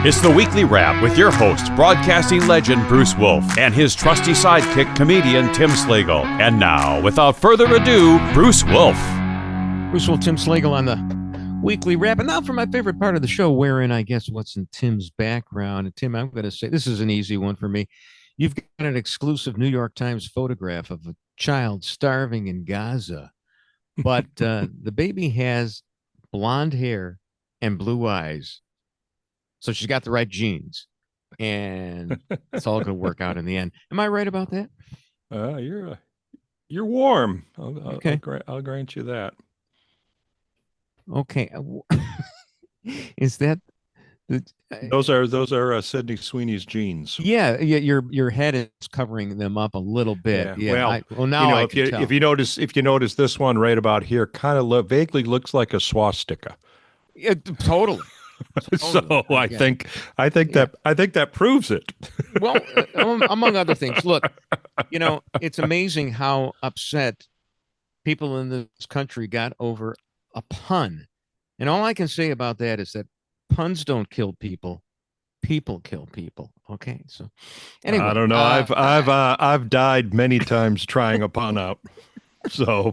It's the Weekly Wrap with your host, broadcasting legend Bruce Wolf, and his trusty sidekick, comedian Tim Slagle. And now, without further ado, Bruce Wolf. Bruce Wolf, Tim Slagle on the Weekly Wrap. And now for my favorite part of the show, wherein I guess what's in Tim's background. And Tim, I'm going to say, this is an easy one for me. You've got an exclusive New York Times photograph of a child starving in Gaza. But the baby has blonde hair and blue eyes. So she's got the right genes, and it's all going to work out in the end. Am I right about that? You're warm. Okay. I'll grant you that. Okay. Is that the? Those are Sydney Sweeney's genes. Yeah. Your head is covering them up a little bit. Yeah. Well, now if you notice this one right about here, kind of vaguely looks like a swastika. Yeah, totally. So I think that proves it. Well, among other things, look, it's amazing how upset people in this country got over a pun. And all I can say about that is that puns don't kill people. People kill people. Okay. So anyway, I don't know. I've died many times trying a pun out. So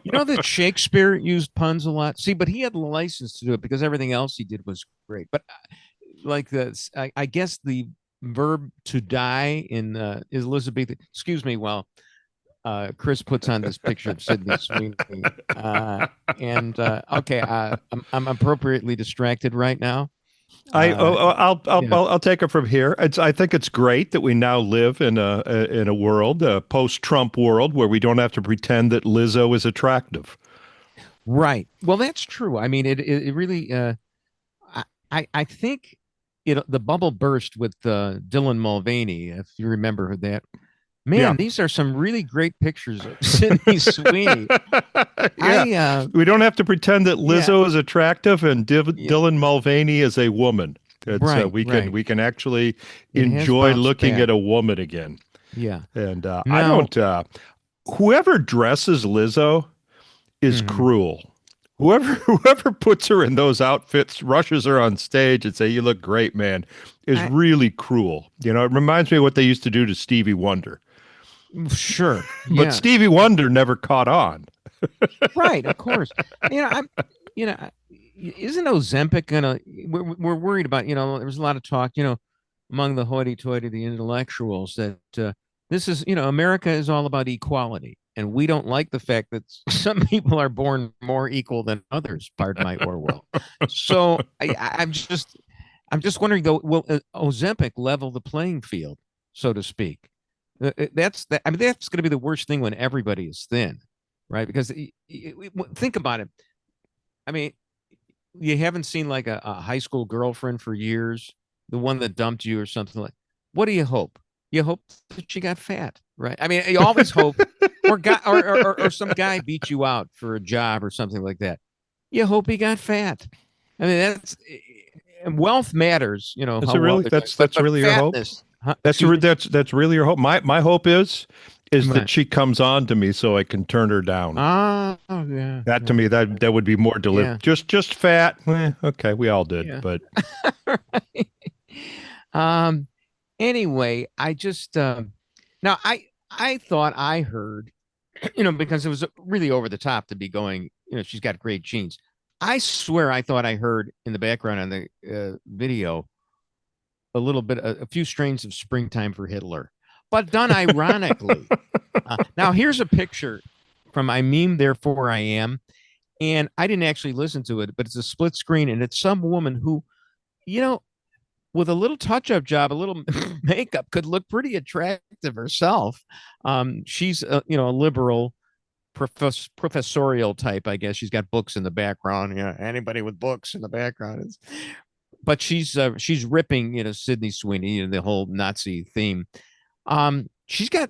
that Shakespeare used puns a lot. See, but he had the license to do it because everything else he did was great. But like I guess the verb to die in Elizabethan. Excuse me, while Chris puts on this picture of Sydney Sweeney, okay, I'm appropriately distracted right now. I'll take it from here. I think it's great that we now live in a world, a post-Trump world, where we don't have to pretend that Lizzo is attractive. Right. Well, that's true. I mean, it really. I think the bubble burst with Dylan Mulvaney, if you remember that. Man, These are some really great pictures of Sydney Sweeney. We don't have to pretend that Lizzo is attractive and Dylan Mulvaney is a woman. We can actually enjoy looking at a woman again. Yeah. And whoever dresses Lizzo is cruel. Whoever puts her in those outfits, rushes her on stage and say, "You look great, man," is really cruel. It reminds me of what they used to do to Stevie Wonder. Sure. But Stevie Wonder never caught on. Right, of course. Isn't Ozempic gonna? We're worried about. There was a lot of talk. Among the hoity-toity, the intellectuals, that this is. America is all about equality, and we don't like the fact that some people are born more equal than others. Pardon my Orwell. So I'm just wondering, though, will Ozempic level the playing field, so to speak? That's going to be the worst thing when everybody is thin, right? Because think about it. I mean, you haven't seen like a high school girlfriend for years, the one that dumped you or something like. What do you hope? You hope that she got fat, right? I mean, you always hope, or some guy beat you out for a job or something like that. You hope he got fat. I mean, wealth matters. That's really your hope. Huh? That's really your hope. My hope is that she comes on to me so I can turn her down. Yeah. That to me that would be more deliberate. Yeah. Just fat. Okay, we all did, but right. Anyway, I just now I thought I heard, because it was really over the top to be going, she's got great genes. I swear I thought I heard in the background on the video a few strains of Springtime for Hitler, but done ironically. Now here's a picture from I Meme, Therefore I Am. And I didn't actually listen to it, but it's a split screen. And it's some woman who, with a little touch-up job, a little makeup, could look pretty attractive herself. She's, a liberal professorial type, I guess. She's got books in the background. Anybody with books in the background is... But she's ripping, Sydney Sweeney, the whole Nazi theme. She's got,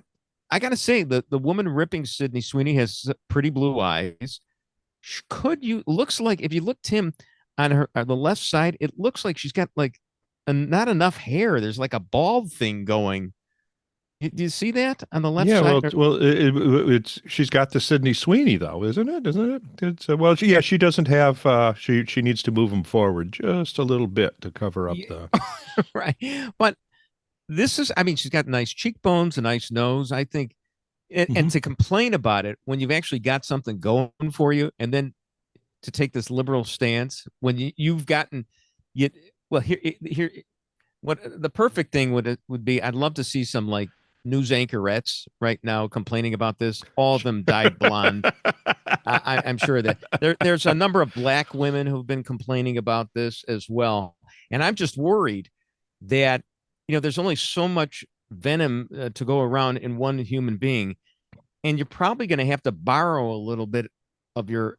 I gotta say, the woman ripping Sydney Sweeney has pretty blue eyes. Looks like, if you look, Tim, on the left side, it looks like she's got like not enough hair. There's like a bald thing going Do you see that on the left Yeah, side? it's she's got the Sydney Sweeney though, isn't it? Isn't it? It's well, she doesn't have. She needs to move them forward just a little bit to cover up Yeah, the. right. But this is, I mean, she's got nice cheekbones, a nice nose, I think. And Mhm. to complain about it when you've actually got something going for you, and then to take this liberal stance when you've gotten you well here what the perfect thing would be. I'd love to see some like news anchorettes right now complaining about this. All of them dyed blonde. I'm sure that there's a number of black women who've been complaining about this as well. And I'm just worried that, there's only so much venom to go around in one human being. And you're probably going to have to borrow a little bit of your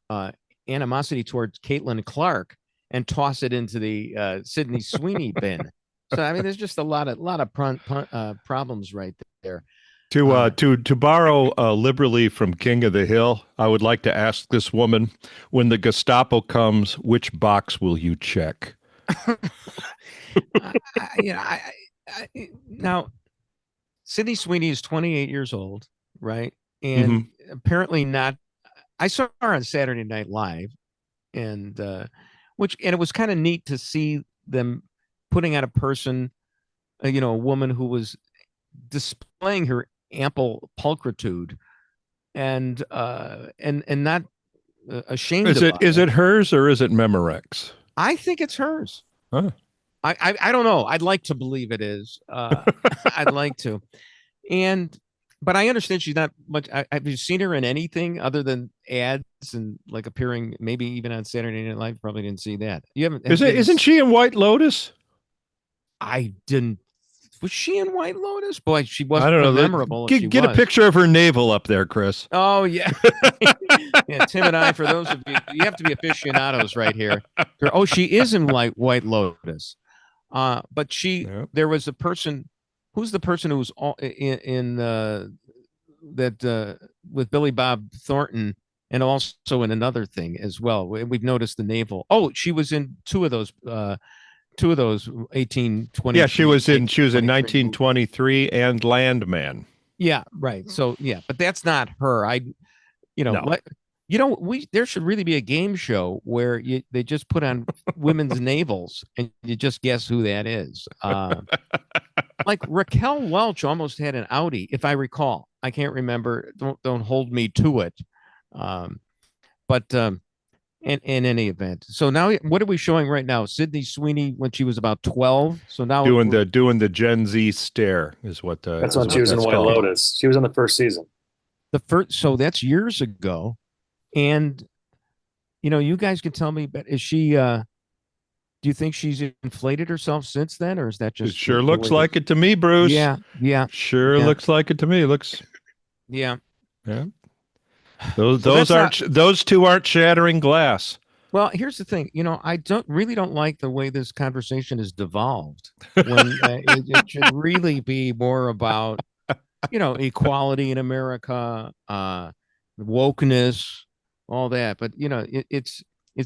animosity towards Caitlin Clark and toss it into the Sydney Sweeney bin. So I mean, there's just a lot of problems right there. To borrow liberally from King of the Hill, I would like to ask this woman, when the Gestapo comes, which box will you check? Now, Sydney Sweeney is 28 years old, right? And apparently not. I saw her on Saturday Night Live, and it was kind of neat to see them putting out a person, a woman who was displaying her ample pulchritude and not ashamed Is about it hers or is it Memorex? I think it's hers. Huh. I don't know. I'd like to believe it is. I'd like to, but I understand she's not much. Have you seen her in anything other than ads and like appearing maybe even on Saturday Night Live? Probably didn't see that. You haven't. Isn't she in White Lotus? I didn't. Was she in White Lotus? Boy, she I wasn't don't know. memorable. Get a picture of her navel up there, Chris. Oh yeah, yeah. Tim and I, for those of you have to be aficionados right here. Oh, she is in White Lotus. But there was a person. Who's the person who was in that with Billy Bob Thornton, and also in another thing as well? We've noticed the navel. Oh, she was in two of those 1820. Yeah, she was in 1923 and Landman. Yeah, right. So yeah, but that's not her. No. There should really be a game show where they just put on women's navels and you just guess who that is. Like Raquel Welch almost had an Audi, if I recall. I can't remember. Don't hold me to it. But in any event, so now what are we showing right now? Sydney Sweeney when she was about 12. So now doing the Gen Z stare is what that's when she was in White Lotus. She was in the first season. So that's years ago. And you guys can tell me, but is she do you think she's inflated herself since then, or is that just it sure looks like it to me, Bruce? Yeah. Sure looks like it to me. Yeah. Those two aren't shattering glass. Well, here's the thing. I don't like the way this conversation is devolved. When it should really be more about equality in America, wokeness, all that. But it's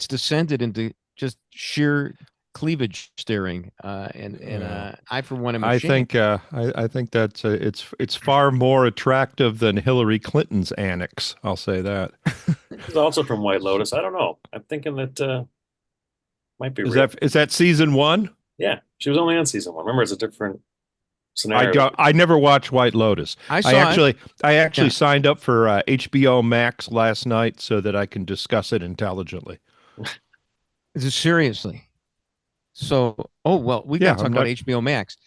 descended into just sheer cleavage staring. I for one am ashamed. I think that's it's far more attractive than Hillary Clinton's annex. I'll say that. She's also from White Lotus. I don't know. I'm thinking that might be. Is that season 1? Yeah, she was only on season 1. Remember, it's a different scenario. I never watched White Lotus. I actually it. signed up for HBO Max last night so that I can discuss it intelligently. Seriously. So, we got to talk about HBO Max.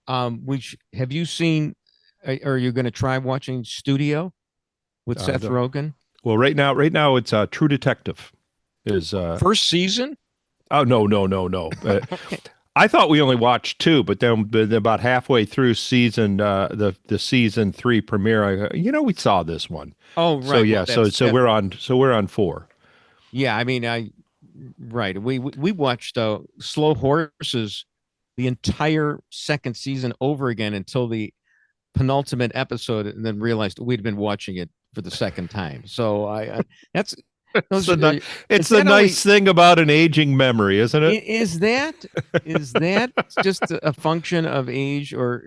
Have you seen? Are you going to try watching Studio with Seth Rogen? Well, right now it's True Detective. Is first season? Oh no. I thought we only watched 2, but then about halfway through season the season 3 premiere, we saw this one. Oh right. So yeah, so we're on 4. Yeah, I mean right. We watched Slow Horses the entire second season over again until the penultimate episode, and then realized we'd been watching it for the second time. So It's Those, the, uh, ni- it's is the that nice thing about an aging memory, isn't it? is that just a function of age, or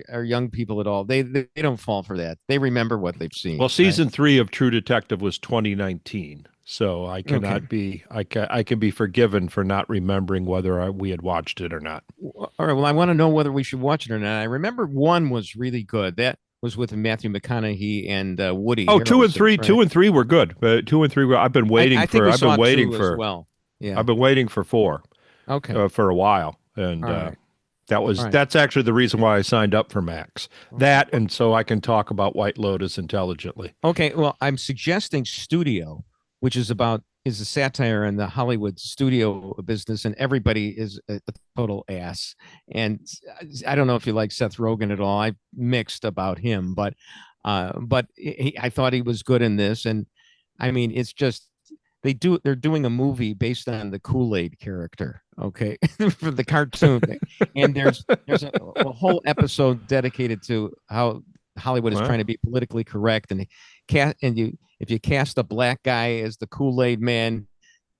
are young people at all? They don't fall for that. They remember what they've Well, seen, right? season 3 of True Detective was 2019, so I Okay. cannot be I can be forgiven for not remembering whether we had watched it or not. All right. Well, I want to know whether we should watch it or not. I remember one was really good. That was with Matthew McConaughey and Woody Oh, two and Harrelson, three, right? 2 and 3 were good. 2 and 3 were, I think we saw two as well. Yeah. I've been waiting for 4 Okay. for a while, and All right. All right. that's actually the reason why I signed up for Max. Okay. That, and so I can talk about White Lotus intelligently. Okay. Well, I'm suggesting Studio, which is a satire in the Hollywood studio business, and everybody is a total ass. And I don't know if you like Seth Rogen at all. I'm mixed about him, but I thought he was good in this. And I mean, it's just they're doing a movie based on the Kool-Aid character, okay, for the cartoon, and there's a whole episode dedicated to how Hollywood is Wow. trying to be politically correct, and if you cast a black guy as the Kool-Aid man,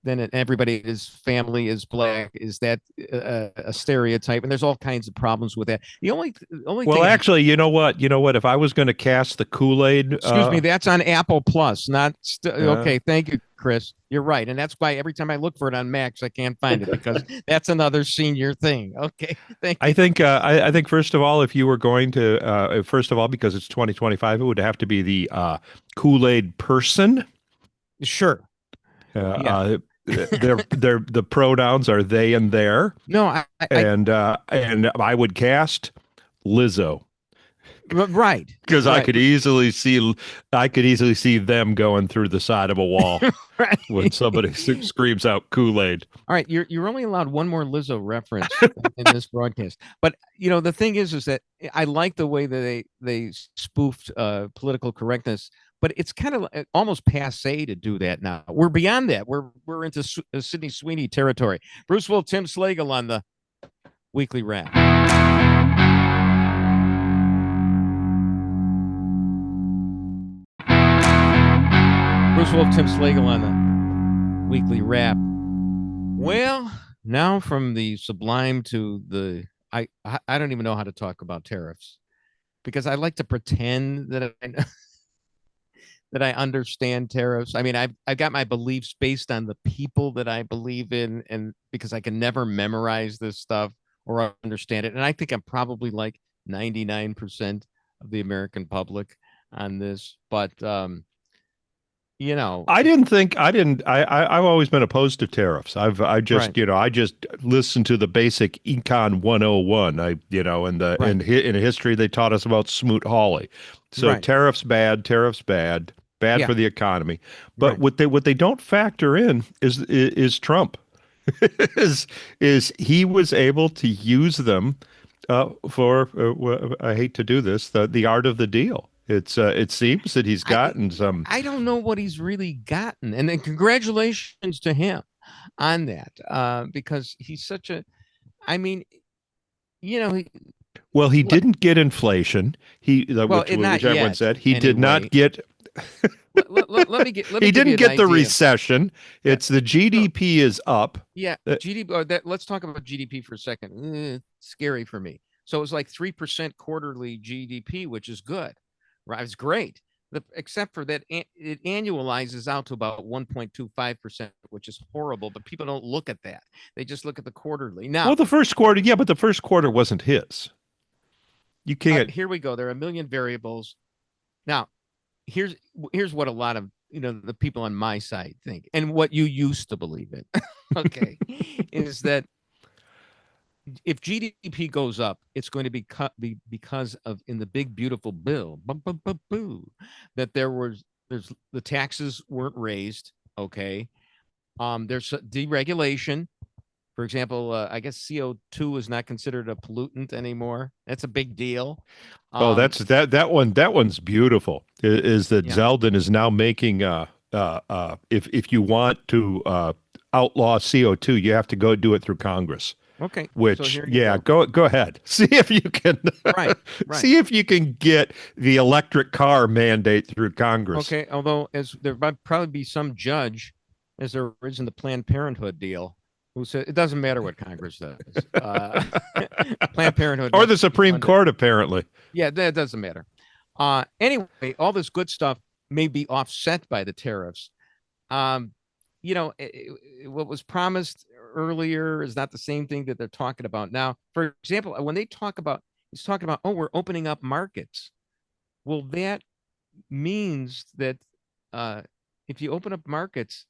then everybody his family is black. Is that a stereotype? And there's all kinds of problems with that. The only Well, thing, actually, you know what? If I was going to cast the Kool-Aid, excuse me, that's on Apple Plus, not Uh, okay. Thank you, Chris. You're right, and that's why every time I look for it on Max, I can't find it because that's another senior thing. Okay, thank you. I think first of all, if you were going to, first of all, because it's 2025, it would have to be the Kool-Aid person. Sure. Yeah. The pronouns are they and their, No, and I would cast Lizzo right. because Right. I could easily see them going through the side of a wall Right. when somebody screams out Kool-Aid. All right, you're only allowed one more Lizzo reference in this broadcast. But the thing is that I like the way that they spoofed political correctness, but it's kind of almost passe to do that now. We're beyond that. We're into Sydney Sweeney territory. Bruce Wolf, Tim Slagle on the Weekly Wrap. Bruce Wolf, Tim Slagle on the Weekly Wrap. Well, now from the sublime to the I don't even know how to talk about tariffs, because I like to pretend that that I understand tariffs. I mean, I've got my beliefs based on the people that I believe in, and because I can never memorize this stuff or understand it. And I think I'm probably like 99% of the American public on this, but I've always been opposed to tariffs. I just listened to the basic Econ 101. In history they taught us about Smoot-Hawley. So Right. tariffs bad Yeah. for the economy. But Right. what they don't factor in is Trump. is he was able to use them for I hate to do this, the art of the deal. It seems that he's gotten some. I don't know what he's really gotten, and then congratulations to him on that, because he's such a. I mean, Well, he didn't get inflation. Which not everyone yet, said he did not anyway. get. let me get. Let me He give you didn't an get the idea. recession. It's the GDP is up. Yeah, GDP. Let's talk about GDP for a second. Scary for me. So it was like 3% quarterly GDP, which is good. Right, it's great. Except for that, it annualizes out to about 1.25%, which is horrible. But people don't look at that; they just look at the quarterly. Now, Well, the first quarter, yeah, but the first quarter wasn't his. You can't. here we go. There are a million variables. Now, here's what a lot of the people on my side think, and what you used to believe in. Okay, is that if GDP goes up, it's going to be because of in the big beautiful bill that there's the taxes weren't raised. Okay, there's deregulation. For example, I guess CO2 is not considered a pollutant anymore. That's a big deal. That one's beautiful. Is that Yeah. Zeldin is now making if you want to outlaw CO2, you have to go do it through Congress. Okay. Which, so here you go ahead. See if you can Right. see if you can get the electric car mandate through Congress. Okay. Although there might probably be some judge as there is in the Planned Parenthood deal, who said it doesn't matter what Congress does. Planned Parenthood Or must the be Supreme funded. Court, apparently. Yeah, that doesn't matter. Anyway, all this good stuff may be offset by the tariffs. You know, what was promised earlier is not the same thing that they're talking about now. For example, when they talk about, he's talking about, oh, we're opening up markets. Well, that means that if you open up markets,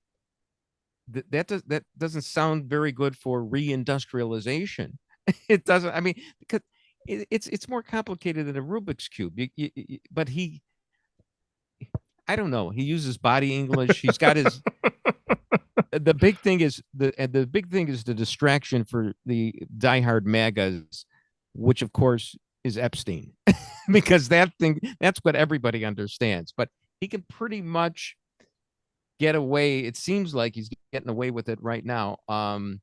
that doesn't sound very good for reindustrialization. It doesn't. I mean, because it's more complicated than a Rubik's cube. But I don't know. He uses body English. He's got his. The big thing is the distraction for the diehard MAGAs, which of course is Epstein, because that's what everybody understands. But he can pretty much get away. It seems like he's getting away with it right now. Zoran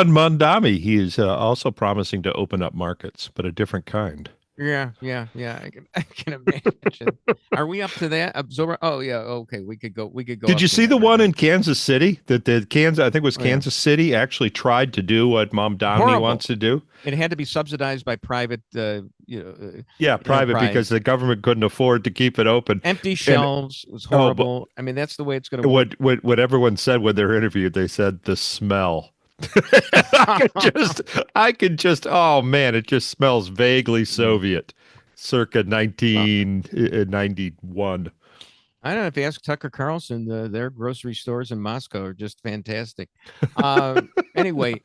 Mondami, he is also promising to open up markets, but a different kind. Yeah. I can imagine. Are we up to that? Zoran? Oh yeah. Okay, we could go. Did you see the one in Kansas City? That the Kansas, I think it was Kansas City, actually tried to do what Mondami wants to do. It had to be subsidized by private. Private, enterprise. because the government couldn't afford to keep it open. Empty shelves. It was horrible. I mean, that's the way it's going to work. What everyone said when they're interviewed, they said the smell. I could just, oh man, it just smells vaguely Soviet, circa 1991. I don't know if you ask Tucker Carlson, their grocery stores in Moscow are just fantastic. Anyway,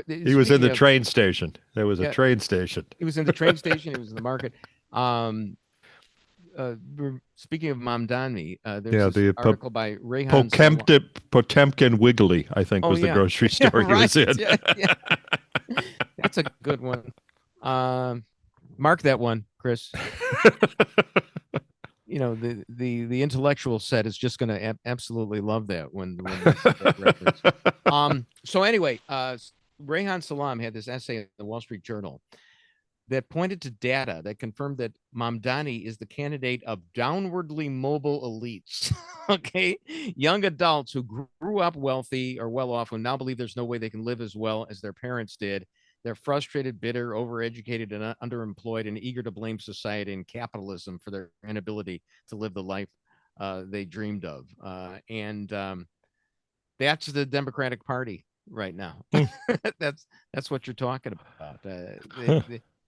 he was in the train station. There was a train station. He was in the train station. He was in the market. Speaking of Mamdani, there's this article by Rehan Potemkin Wiggly, I think, was the grocery store he was in. Yeah. That's a good one. Mark that one, Chris. You know, the intellectual set is just going to absolutely love that when that reference. So anyway, Rehan Salam had this essay in the Wall Street Journal that pointed to data that confirmed that Mamdani is the candidate of downwardly mobile elites. Okay, young adults who grew up wealthy or well off, who now believe there's no way they can live as well as their parents did. They're frustrated, bitter, overeducated, and underemployed, and eager to blame society and capitalism for their inability to live the life they dreamed of. That's the Democratic Party right now. That's what you're talking about.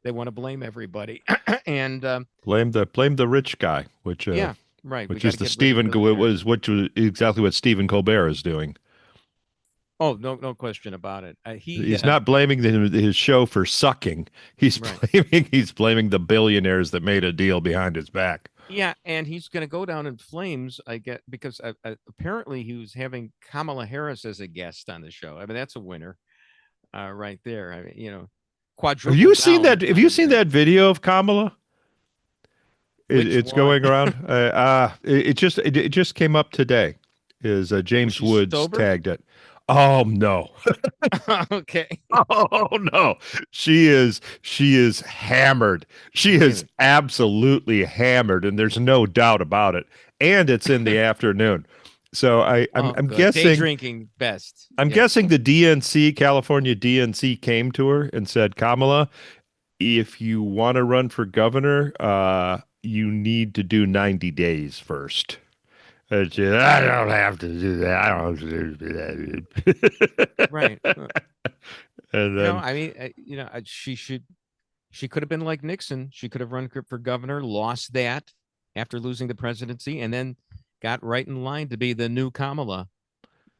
They want to blame everybody and blame the rich guy, which right, which is which was exactly what Stephen Colbert is doing. Oh, no question about it. He's not blaming his show for sucking. He's blaming the billionaires that made a deal behind his back. Yeah, and he's going to go down in flames, I get, because apparently he was having Kamala Harris as a guest on the show. I mean, that's a winner, right there. I mean, quadruple. Have you seen that? Have you seen that video of Kamala? It's going around. It just came up today. Is James Woods tagged it? Oh no. Okay. Oh no. She is hammered. She is absolutely hammered, and there's no doubt about it. And it's in the afternoon. So I'm guessing day drinking best. I'm guessing the DNC, California DNC, came to her and said, Kamala, if you want to run for governor, you need to do 90 days first. And she, I don't have to do that. I don't have to do that. Right. And then, I mean, she could have been like Nixon. She could have run for governor, lost that after losing the presidency, and then got right in line to be the new Kamala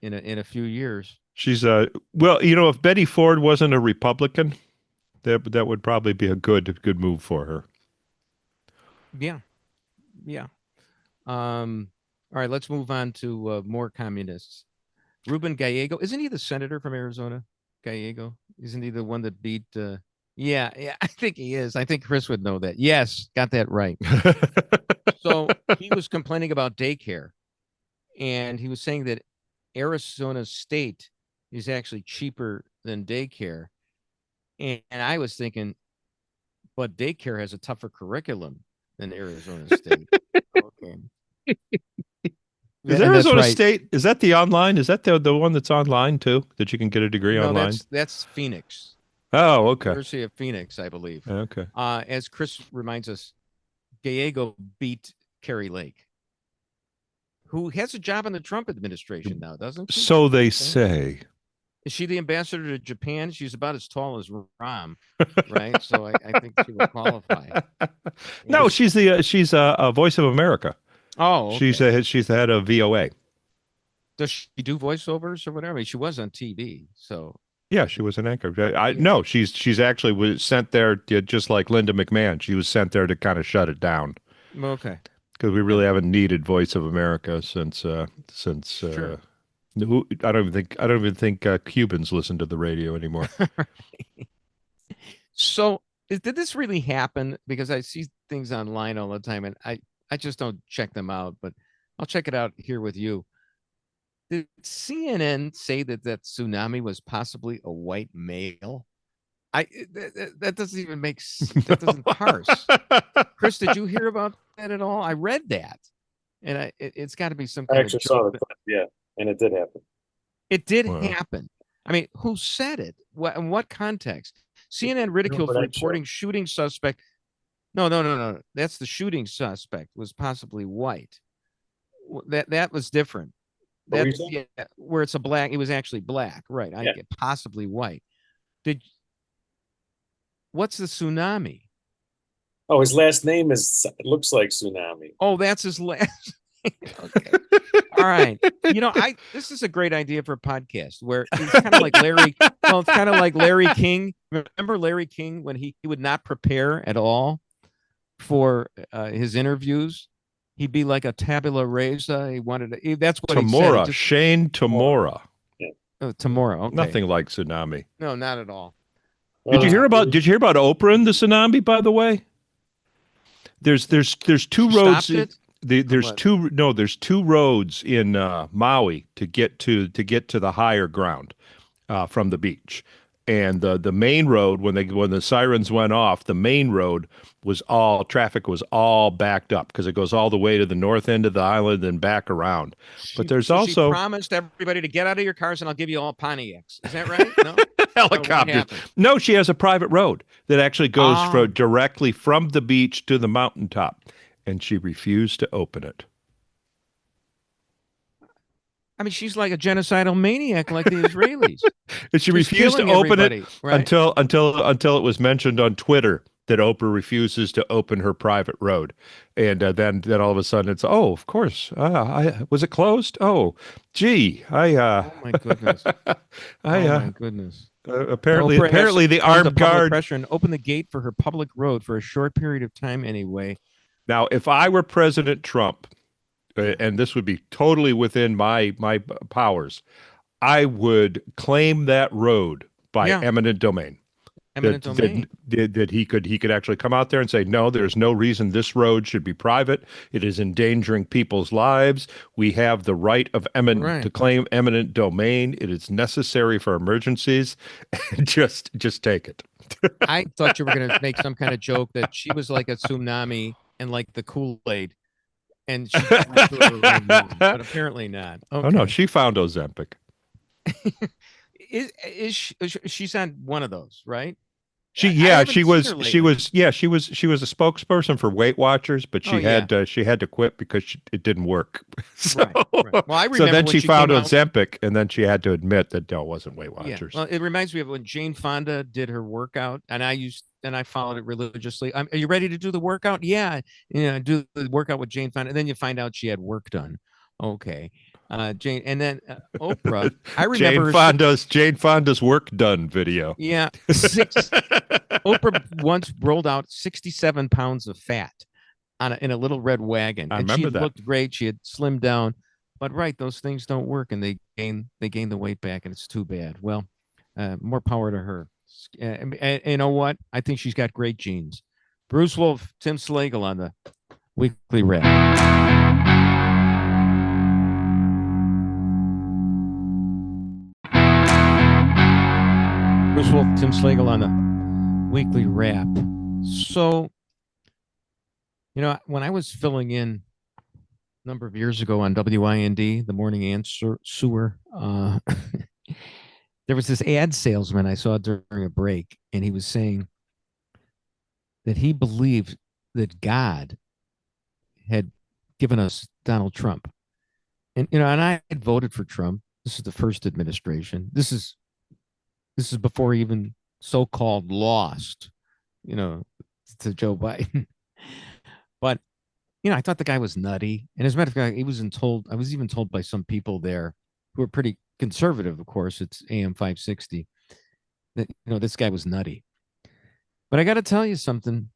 in a few years. She's well, if Betty Ford wasn't a Republican, that would probably be a good move for her. Yeah. All right, let's move on to more communists. Ruben Gallego, isn't he the senator from Arizona? Gallego, isn't he the one that beat? Yeah, I think he is. I think Chris would know that. Yes, got that right. So he was complaining about daycare, and he was saying that Arizona State is actually cheaper than daycare. And I was thinking, but daycare has a tougher curriculum than Arizona State. Okay. Is And that's Arizona right. State, is that the online? Is that the one that's online too, that you can get a degree No, online? that's Phoenix. Oh, okay. University of Phoenix, I believe. Okay. As Chris reminds us, Gallego beat Carrie Lake, who has a job in the Trump administration now, doesn't she? So they say. Is she the ambassador to Japan? She's about as tall as Ram, right? So I think she would qualify. No, she's a Voice of America. Oh, okay. She's the head of VOA. Does she do voiceovers or whatever? I mean, she was on TV, so Yeah, she was an anchor. No, she's actually was sent there just like Linda McMahon. She was sent there to kind of shut it down. Okay. Because we really haven't needed Voice of America since Sure. I don't even think Cubans listen to the radio anymore. So did this really happen? Because I see things online all the time, and I just don't check them out, but I'll check it out here with you. Did CNN say that tsunami was possibly a white male? That doesn't even that doesn't parse. Chris, did you hear about that at all? I read that, and it's got to be some kind I of actually joke, saw the clip, yeah, and it did happen. It did Wow. happen. I mean, who said it? What in what context? CNN ridiculed for reporting shooting suspect. No. That's the shooting suspect was possibly white. That was different. Yeah, where it's a black. It was actually black, right? I get possibly white. What's the tsunami? Oh, his last name looks like Tsunami. Oh, that's his last. Okay. All right. This is a great idea for a podcast where it's kind of like Larry. Well, it's kind of like Larry King. Remember Larry King when he would not prepare at all for his interviews? He'd be like a tabula rasa. He wanted to. That's what Tamora, he said. Shane Tamora. Yeah. Tamora. Okay. Nothing like tsunami. No, not at all. Did you hear about Oprah and the tsunami? By the way, there's two roads. There's two roads in Maui to get to the higher ground from the beach, and the main road when the sirens went off, the main road traffic was all backed up because it goes all the way to the north end of the island and back around. But there's also she promised everybody to get out of your cars and I'll give you all Pontiacs. Is that right? No. Helicopters. No, she has a private road that actually goes directly from the beach to the mountaintop, and she refused to open it. I mean, she's like a genocidal maniac, like the Israelis. And she refused to open it until it was mentioned on Twitter that Oprah refuses to open her private road, and then all of a sudden it's of course was it closed? Oh, gee, oh my goodness, my goodness. Apparently the armed guard pressure and open the gate for her public road for a short period of time anyway. Now, if I were President Trump, and this would be totally within my powers, I would claim that road by eminent domain. That he could actually come out there and say, no, there's no reason this road should be private. It is endangering people's lives. We have the right of to claim eminent domain. It is necessary for emergencies. just take it. I thought you were going to make some kind of joke that she was like a tsunami and like the Kool-Aid, and she but apparently not. Okay. Oh no, she found Ozempic. She's on one of those, right? She was a spokesperson for Weight Watchers, but she had to quit because it didn't work. Right. Well, I remember. So then she found Ozempic, and then she had to admit that no, it wasn't Weight Watchers. Yeah. Well, it reminds me of when Jane Fonda did her workout, and I followed it religiously. Are you ready to do the workout? Yeah, do the workout with Jane Fonda, and then you find out she had work done. Okay. Jane, and then Oprah. I remember Jane Fonda's work done video. Yeah, Oprah once rolled out 67 pounds of fat in a little red wagon. I remember that. She looked great. She had slimmed down, but those things don't work, and they gain the weight back, and it's too bad. Well, more power to her. And you know what? I think she's got great genes. Bruce Wolf, Tim Slagle on the Weekly Wrap. Bruce Wolf, Tim Slagle on the Weekly Wrap. So, when I was filling in number of years ago on WIND, the morning answer sewer. There was this ad salesman I saw during a break, and he was saying that he believed that God had given us Donald Trump. And and I had voted for Trump. This is the first administration. This is before he even so-called lost, to Joe Biden. But I thought the guy was nutty. And as a matter of fact, I was even told by some people there who are pretty conservative, of course, it's AM 560, that this guy was nutty. But I got to tell you something.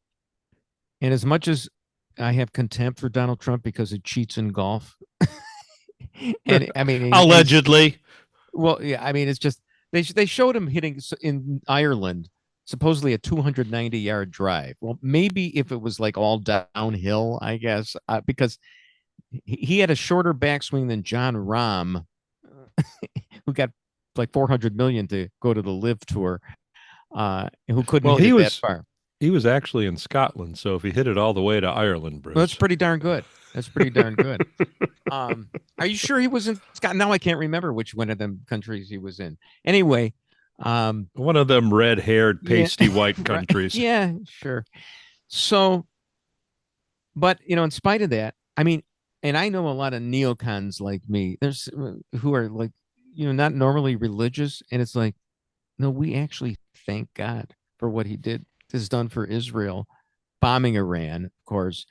And as much as I have contempt for Donald Trump because he cheats in golf, and I mean, allegedly. Well, yeah, I mean, it's just they showed him hitting in Ireland supposedly a 290-yard drive. Well, maybe if it was like all downhill, I guess, because he had a shorter backswing than John Rahm, who got like 400 million to go to the Live Tour, who couldn't hit it that far. He was actually in Scotland, so if he hit it all the way to Ireland, Bruce. Well, that's pretty darn good. That's pretty darn good. Are you sure he was in Scotland? Now I can't remember which one of them countries he was in. Anyway, one of them red-haired, pasty white countries. Right. Yeah, sure. So, but in spite of that, I mean, and I know a lot of neocons like me. There's who are like, not normally religious, and it's like, no, we actually thank God for what he has done for Israel, bombing Iran, of course.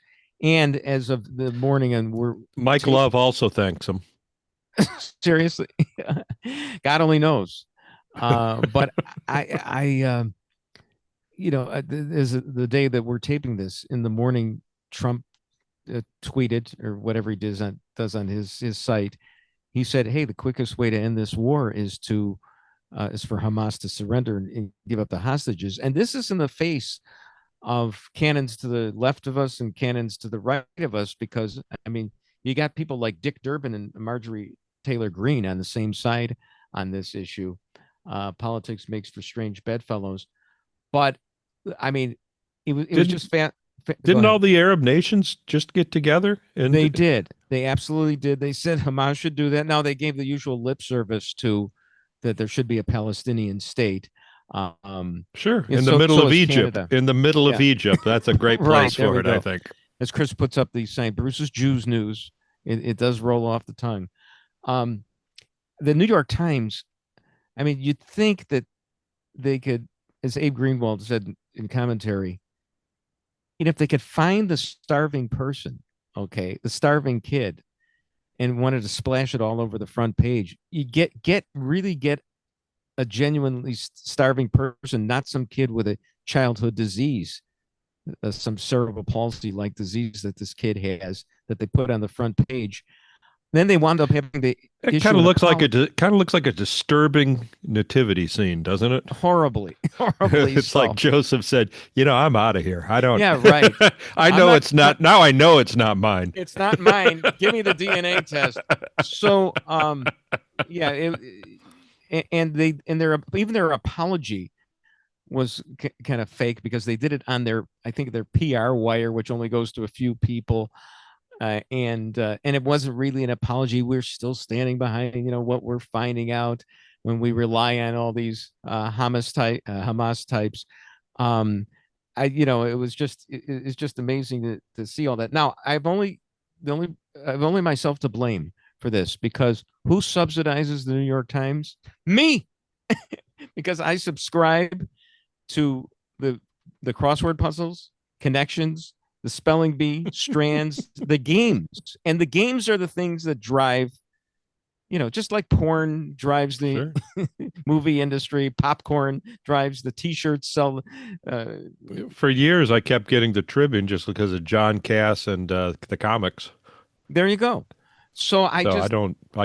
And as of the morning, and Mike Love also thanks him. Seriously, God only knows. But I as the day that we're taping this in the morning, Trump tweeted, or whatever he does on his site. He said, "Hey, the quickest way to end this war is for Hamas to surrender and give up the hostages." And this is in the face of cannons to the left of us and cannons to the right of us, because I mean, you got people like Dick Durbin and Marjorie Taylor Greene on the same side on this issue. Politics makes for strange bedfellows, but I mean, it was just didn't all the Arab nations just get together? And they did. They absolutely did. They said Hamas should do that. Now they gave the usual lip service to that there should be a Palestinian state. Sure, in the middle of Egypt. Canada. In the middle of Egypt, that's a great place for it, I think. As Chris puts up the sign, Bruce's Jews News. It does roll off the tongue. The New York Times. I mean, you'd think that they could, as Abe Greenwald said in commentary, if they could find the starving person, the starving kid, and wanted to splash it all over the front page, you really get a genuinely starving person, not some kid with a childhood disease, some cerebral palsy like disease that this kid has, that they put on the front page. Then they wound up having the it kind of looks like a disturbing nativity scene, doesn't it? Horribly it's so. Like Joseph said, I'm out of here. I don't. Yeah, right. I know it's not. Now I know it's not mine. It's not mine. Give me the DNA test. So, yeah, their apology was kind of fake, because they did it on their PR wire, which only goes to a few people. And it wasn't really an apology. We're still standing behind, what we're finding out when we rely on all these Hamas types. It's just amazing to see all that. Now, I've only myself to blame for this, because who subsidizes the New York Times? Me, because I subscribe to the crossword puzzles, connections, the spelling bee, strands, the games. And the games are the things that drive, just like porn drives the movie industry, popcorn drives the T-shirts sell. For years, I kept getting the Tribune just because of John Cass and the comics. There you go. So I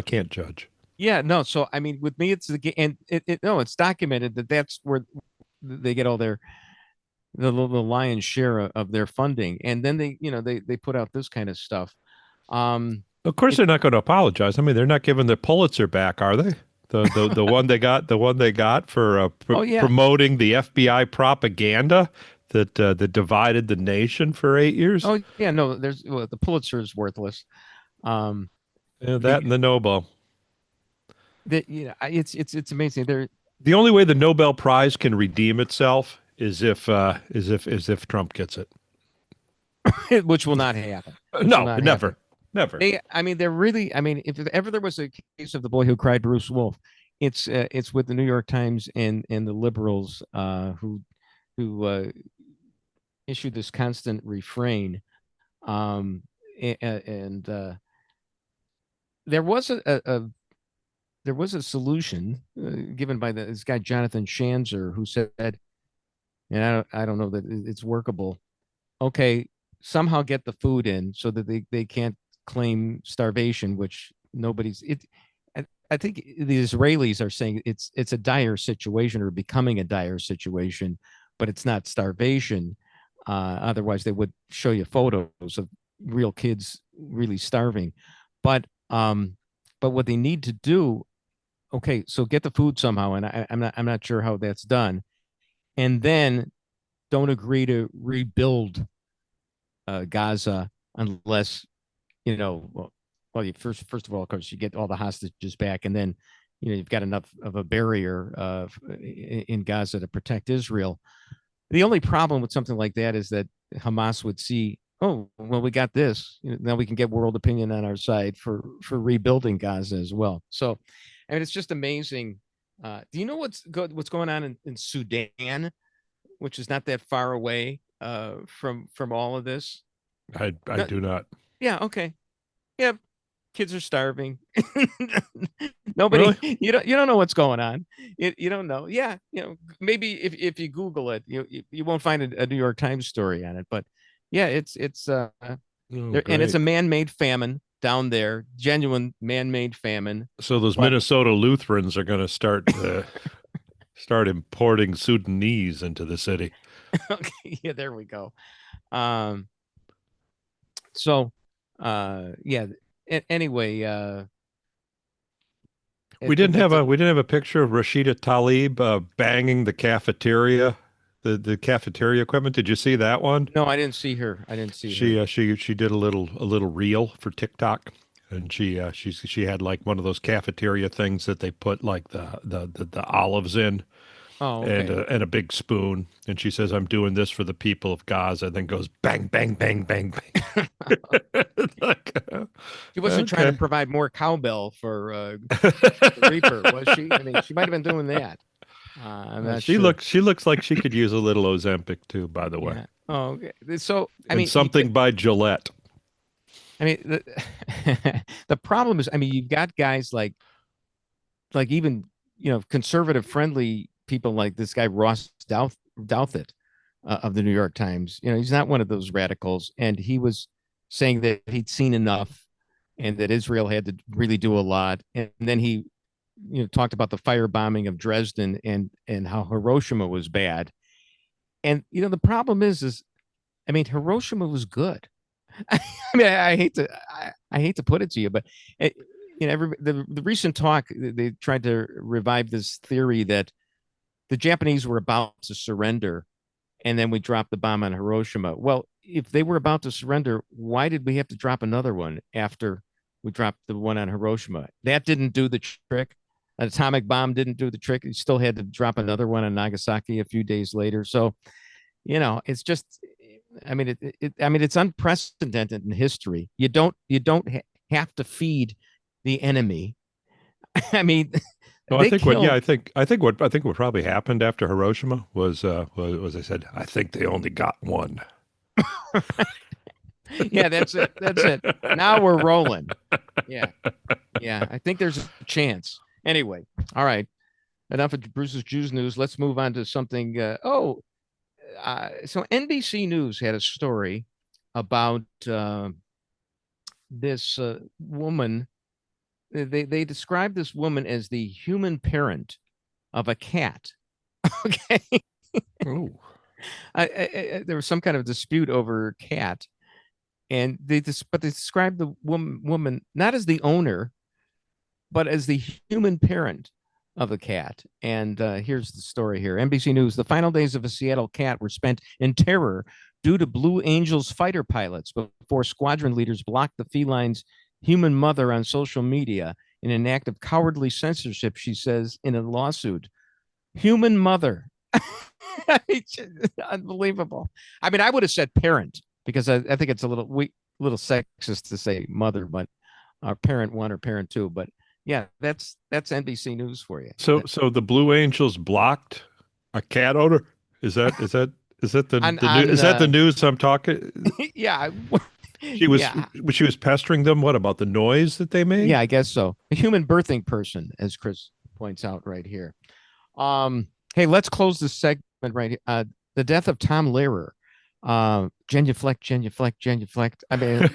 can't judge. Yeah, no. So, I mean, with me, it's the game, and it's documented that's where they get all the lion's share of their funding. And then they put out this kind of stuff. Of course, they're not going to apologize. I mean, they're not giving the Pulitzer back, are they? The one they got for promoting the FBI propaganda that divided the nation for 8 years. Oh yeah, no, the Pulitzer is worthless. That and the Nobel. That it's amazing. They're The only way the Nobel Prize can redeem itself is if Trump gets it. which will not happen. No, never. Never. They're really. If ever there was a case of the boy who cried, Bruce Wolf, it's with the New York Times and the liberals who issue this constant refrain. And there was a solution given by this guy Jonathan Schanzer, who said, and I don't know that it's workable. Okay, somehow get the food in so that they can't claim starvation, which nobody's it. I think the Israelis are saying it's a dire situation or becoming a dire situation, but it's not starvation. Otherwise, they would show you photos of real kids really starving. But what they need to do, okay, so get the food somehow, and I'm not sure how that's done, and then don't agree to rebuild Gaza unless you first of all, of course, you get all the hostages back, and then you've got enough of a barrier in Gaza to protect Israel. The only problem with something like that is that Hamas would see, oh, well, we got this. Now we can get world opinion on our side for rebuilding Gaza as well. So, it's just amazing. Do you know what's going on in Sudan, which is not that far away from all of this? I do not. Yeah. Okay. Yeah. Kids are starving. Nobody, really? You don't know what's going on. You don't know. Yeah. Maybe if you Google it, you won't find a New York Times story on it, but yeah, it's and it's a man-made famine down there, genuine man-made famine. So those Minnesota Lutherans are going to start importing Sudanese into the city. Okay, yeah, there we go. Anyway, we didn't have a picture of Rashida Tlaib banging the cafeteria. The cafeteria equipment. Did you see that one? No, I didn't see her. She did a little reel for TikTok, and she had like one of those cafeteria things that they put like the olives in. Oh, okay. And a big spoon, and she says, "I'm doing this for the people of Gaza." And then goes bang, bang, bang, bang, bang. She wasn't trying to provide more cowbell for Reaper, was she? She might have been doing that. She looks like she could use a little Ozempic too, by the way. Yeah. Oh, okay. So something by Gillette. The problem is, you've got guys like even conservative friendly people like this guy Ross Douthat of the New York Times. He's not one of those radicals, and he was saying that he'd seen enough and that Israel had to really do a lot. And then he talked about the firebombing of Dresden and how Hiroshima was bad. And the problem is Hiroshima was good. I hate to put it to you, but the recent talk, they tried to revive this theory that the Japanese were about to surrender, and then we dropped the bomb on Hiroshima. Well, if they were about to surrender, why did we have to drop another one after we dropped the one on Hiroshima? That didn't do the trick. An atomic bomb didn't do the trick. You still had to drop another one on Nagasaki a few days later. So, it's just, it's unprecedented in history. You don't have to feed the enemy. No, I think what probably happened after Hiroshima was I said, I think they only got one. Yeah, that's it. Now we're rolling. Yeah. I think there's a chance. Anyway, all right. Enough of Bruce's Jews news. Let's move on to something. So NBC News had a story about this woman. They described this woman as the human parent of a cat. Okay. Oh. There was some kind of dispute over cat, and they described the woman not as the owner, but as the human parent of the cat. And here's the story here. NBC News: the final days of a Seattle cat were spent in terror due to Blue Angels fighter pilots before squadron leaders blocked the feline's human mother on social media in an act of cowardly censorship, she says in a lawsuit. Human mother. It's unbelievable. I mean, I would have said parent because I think it's a little sexist to say mother, but parent one or parent two. But yeah, that's NBC News for you. So the Blue Angels blocked a cat owner? Is that the is that the news I'm talking? Yeah. She was she was pestering them. What about the noise that they made? Yeah, I guess so. A human birthing person, as Chris points out right here. Hey, let's close this segment right here. The death of Tom Lehrer. Genuflect. I mean,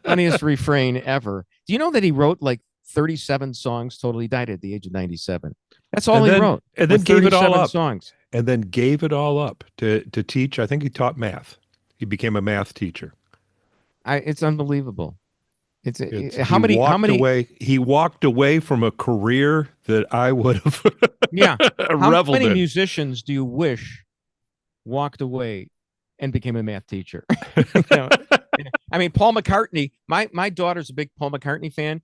funniest refrain ever. Do you know that he wrote like 37 songs total? He died at the age of 97. That's all he wrote. And then gave it all up. Songs. And then gave it all up to teach. I think he taught math. He became a math teacher. It's unbelievable. How many he walked away from a career that I would have How many musicians do you wish walked away and became a math teacher? I mean, Paul McCartney, my daughter's a big Paul McCartney fan.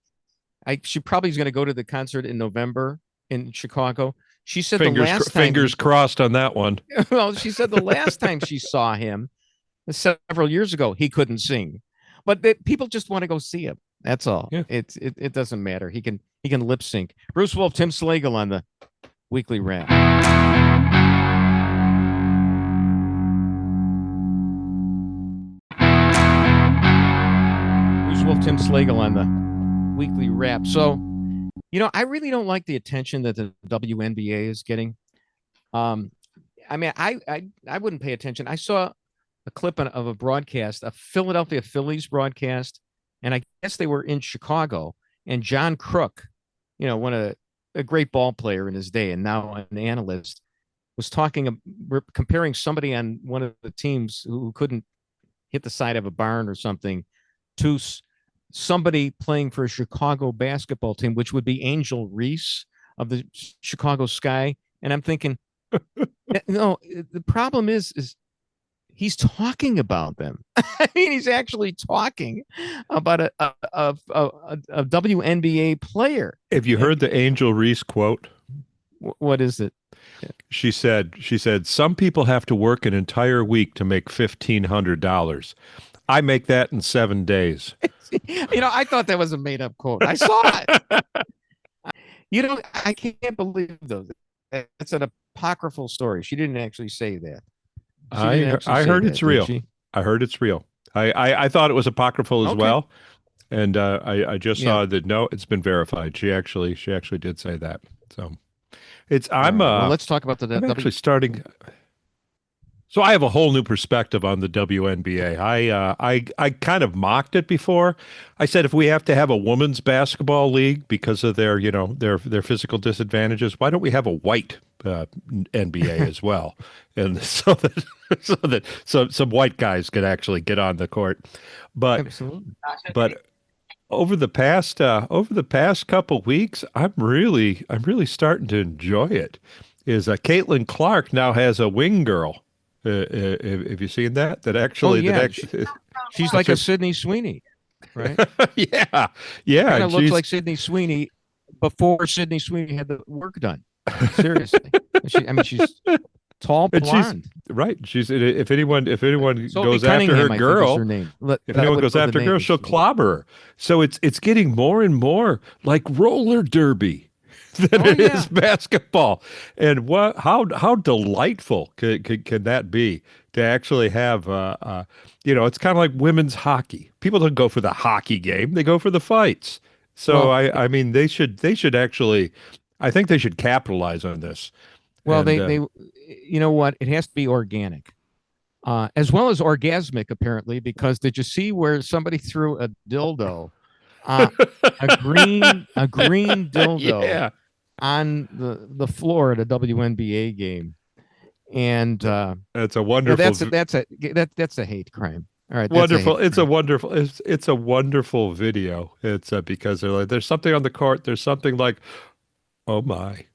She probably is going to go to the concert in November in Chicago. She said fingers crossed on that one. Well, she said the last time she saw him several years ago, he couldn't sing. But people just want to go see him. That's all. Yeah. It doesn't matter. He can lip sync. Bruce Wolf, Tim Slagle on the Weekly Wrap. Bruce Wolf, Tim Slagle on the Weekly Wrap. So, I really don't like the attention that the WNBA is getting. I mean, I wouldn't pay attention. I saw a clip of a broadcast, a Philadelphia Phillies broadcast, and I guess they were in Chicago. And John Crook, a great ball player in his day and now an analyst, was comparing somebody on one of the teams who couldn't hit the side of a barn or something to somebody playing for a Chicago basketball team, which would be Angel Reese of the Chicago Sky. And I'm thinking, no, the problem is he's talking about them. I mean, he's actually talking about a WNBA player. Have you heard the Angel Reese quote? What is it? She said, some people have to work an entire week to make $1,500. I make that in 7 days. I thought that was a made up quote. I saw it. I can't believe those. It's an apocryphal story. She didn't actually say that. I heard it's real. I heard it's real. I thought it was apocryphal as well, and I just saw that no, it's been verified. She actually did say that. So well, let's talk about I'm actually starting. So I have a whole new perspective on the WNBA. I kind of mocked it before. I said if we have to have a women's basketball league because of their physical disadvantages, why don't we have a white NBA as well? And so that some white guys could actually get on the court. But over the past couple weeks, I'm really starting to enjoy it. Caitlin Clark now has a wing girl. Have you seen that? That actually, she's like a Sydney Sweeney, right? yeah. Kind of looks like Sydney Sweeney before Sydney Sweeney had the work done. Seriously, she's tall, blonde. Right. She's if anyone goes after her girl, if anyone goes after her girl, she'll clobber her. So it's getting more and more like roller derby than it is basketball. And how delightful can that be to actually have it's kind of like women's hockey. People don't go for the hockey game, they go for the fights. So I mean they should actually, I think they should capitalize on this. Well, they you know what, it has to be organic. As well as orgasmic, apparently, because did you see where somebody threw a dildo, a green dildo on the floor at a WNBA game? And that's a wonderful. That's a hate crime. All right, wonderful. It's a wonderful video. It's because they're like, there's something on the court. There's something like, oh my.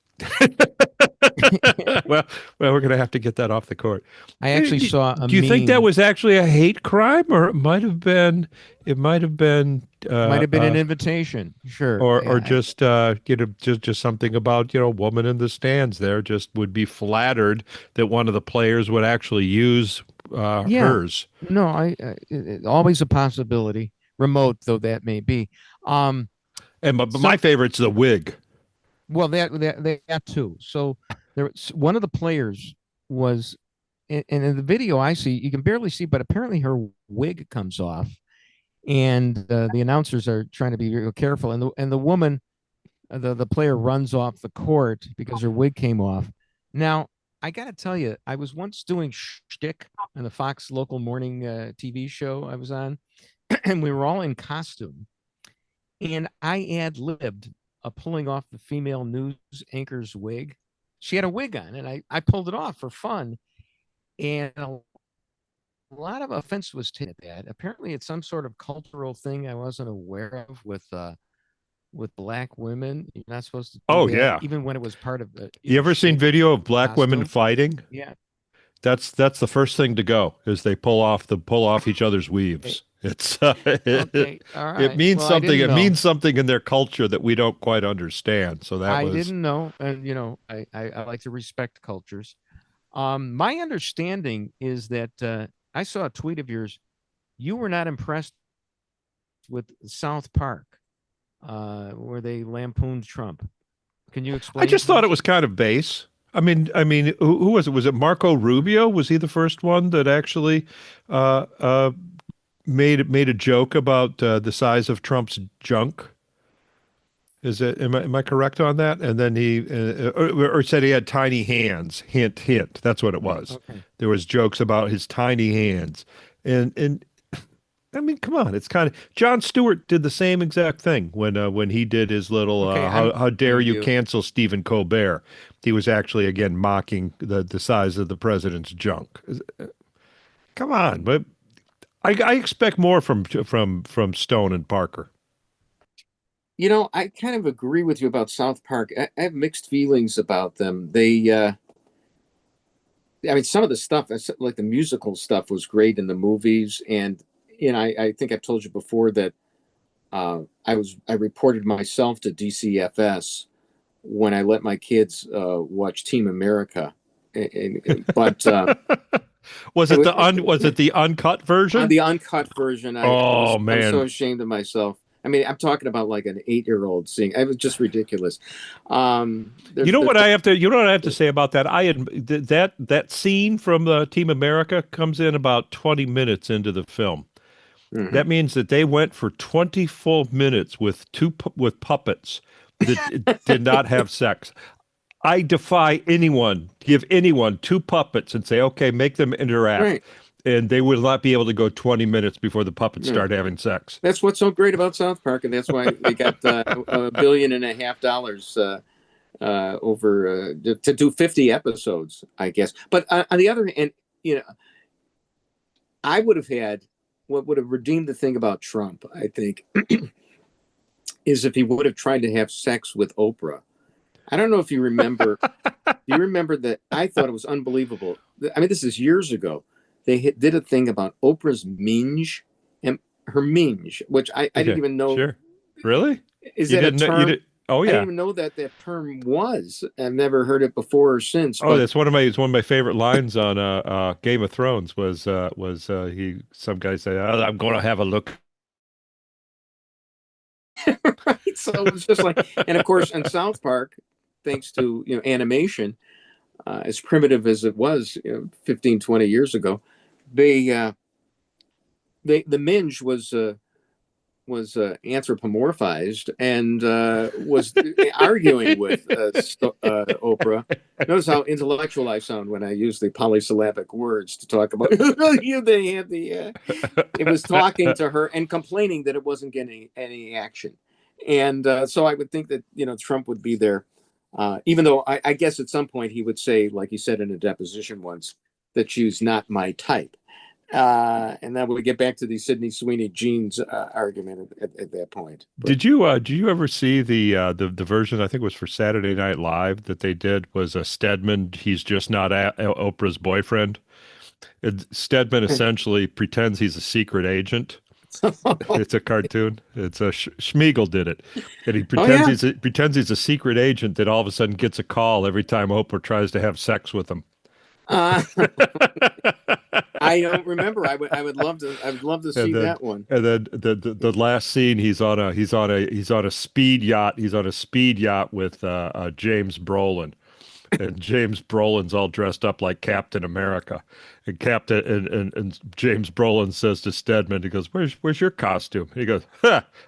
well, we're going to have to get that off the court. I actually saw a Do you think that meme. was actually a hate crime, or it might have been? It might have been. Might have been an invitation. Sure. Or just just something about woman in the stands there just would be flattered that one of the players would actually use hers. No, always a possibility, remote though that may be. But my favorite's the wig. Well, that too. So one of the players was, and in the video I see, you can barely see, but apparently her wig comes off, and the announcers are trying to be real careful, and the woman, the player runs off the court because her wig came off. Now, I got to tell you, I was once doing shtick on the Fox local morning TV show I was on, and we were all in costume, and I ad-libbed pulling off the female news anchor's wig. She had a wig on, and I pulled it off for fun, and a lot of offense was taken at that. Apparently, it's some sort of cultural thing I wasn't aware of with black women. You're not supposed to do that, yeah. even when it was part of the. You ever seen video of black women fighting? Yeah. That's the first thing to go, is they pull off each other's weaves. It's Okay. All right. it means Well, something. It know. means something in their culture that we don't quite understand. So that I was. didn't know, and I like to respect cultures. My understanding is that I saw a tweet of yours. You were not impressed with South Park, where they lampooned Trump. Can you explain? I just thought it was kind of base. I mean, who was it? Was it Marco Rubio? Was he the first one that actually made a joke about the size of Trump's junk? Am I correct on that? And then he or said he had tiny hands. Hint, hint. That's what it was. Okay. There was jokes about his tiny hands, and I mean, come on, it's kind of Jon Stewart did the same exact thing when he did his little how dare you cancel Stephen Colbert. He was actually again mocking the size of the president's junk. Come on, but I expect more from Stone and Parker. I kind of agree with you about South Park. I have mixed feelings about them. I mean, some of the stuff, like the musical stuff, was great in the movies, and I think I've told you before that I reported myself to DCFS when I let my kids watch Team America, but was it the uncut version? The uncut version. Man, I'm so ashamed of myself. I mean, I'm talking about like an 8-year-old seeing. It was just ridiculous. You know what I have to say about that? That scene from the Team America comes in about 20 minutes into the film. Mm-hmm. That means that they went for 20 full minutes with puppets that did not have sex. I defy anyone, give anyone 2 puppets and say, okay, make them interact. Right. And they will not be able to go 20 minutes before the puppets start having sex. That's what's so great about South Park, and that's why they got $1.5 billion over to do 50 episodes, I guess. But on the other hand, I would have had what would have redeemed the thing about Trump, I think, is if he would have tried to have sex with Oprah. I don't know if you remember. You remember that? I thought it was unbelievable. I mean, this is years ago. They did a thing about Oprah's minge and her minge, which I didn't even know. Sure. Really? Is that a term? Oh yeah. I didn't even know that term was. I've never heard it before or since. Oh, that's one of my favorite lines on Game of Thrones was some guy said, "I'm going to have a look." Right. So it was just like, and of course, in South Park, thanks to animation, as primitive as it was 15, 20 years ago, the minge was anthropomorphized and was arguing with Oprah. Notice how intellectual I sound when I use the polysyllabic words to talk about. It was talking to her and complaining that it wasn't getting any action, and so I would think that Trump would be there, even though I guess at some point he would say, like he said in a deposition once, that she's not my type. And then we get back to the Sydney Sweeney jeans argument at that point. But, did you ever see the version, I think it was for Saturday Night Live, that they did was a Stedman, he's just not Oprah's boyfriend. Stedman essentially pretends he's a secret agent. It's a cartoon. It's a Schmiegel did it, and he pretends he's a secret agent that all of a sudden gets a call every time Oprah tries to have sex with him. I don't remember. I would love to see that one. And then the last scene, he's on a speed yacht. He's on a speed yacht with James Brolin. And James Brolin's all dressed up like Captain America, and James Brolin says to Stedman, he goes, "Where's your costume?" He goes,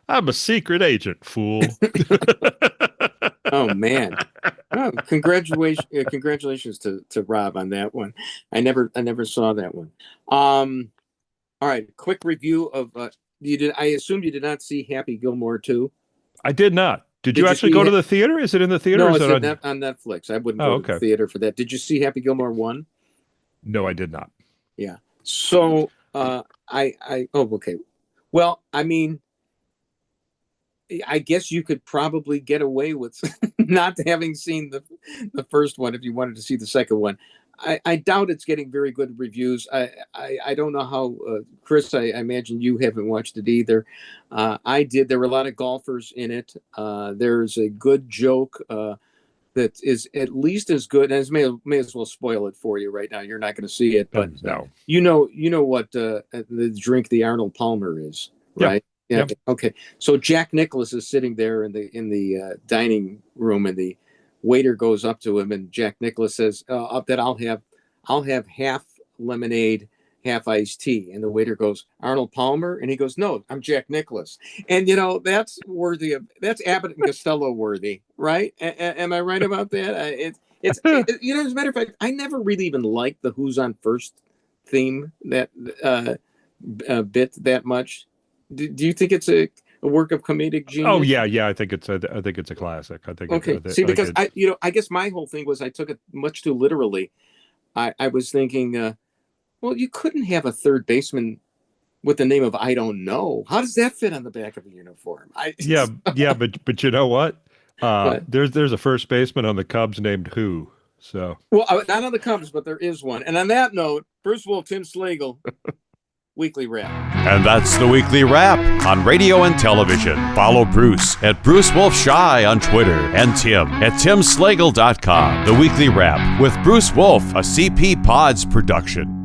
"I'm a secret agent, fool." Oh man! Oh, congratulations to Rob on that one. I never saw that one. All right, quick review of you did. I assume you did not see Happy Gilmore 2. I did not. Did you actually go to the theater? Is it in the theater? No, or is it's on Netflix. I wouldn't go to the theater for that. Did you see Happy Gilmore 1? No, I did not. Yeah. So okay. Well, I mean, I guess you could probably get away with not having seen the first one if you wanted to see the second one. I doubt it's getting very good reviews. I don't know how, Chris, I imagine you haven't watched it either. I did. There were a lot of golfers in it. There's a good joke that is at least as good, and may as well spoil it for you right now. You're not going to see it, but no. You know what the drink the Arnold Palmer is, right? Yeah. Yep. Okay. So Jack Nicklaus is sitting there in the dining room, and the waiter goes up to him, and Jack Nicklaus says, that I'll have half lemonade, half iced tea. And the waiter goes, "Arnold Palmer?" And he goes, "No, I'm Jack Nicklaus." And that's Abbott and Costello worthy, right? Am I right about that? It's as a matter of fact, I never really even liked the Who's on First theme that bit that much. Do you think it's a work of comedic genius? Oh yeah. I think it's a classic. I think. Okay. See, because I guess my whole thing was I took it much too literally. I was thinking, well, you couldn't have a third baseman with the name of I don't know. How does that fit on the back of a uniform? Yeah, but you know what? There's a first baseman on the Cubs named Who. So well, not on the Cubs, but there is one. And on that note, Bruce Wolf, Tim Slagle. Weekly Wrap. And that's the Weekly Wrap on radio and television. Follow Bruce at Bruce Wolf Shy on Twitter and Tim at timslagle.com. The Weekly Wrap with Bruce Wolf, a CP Pods production.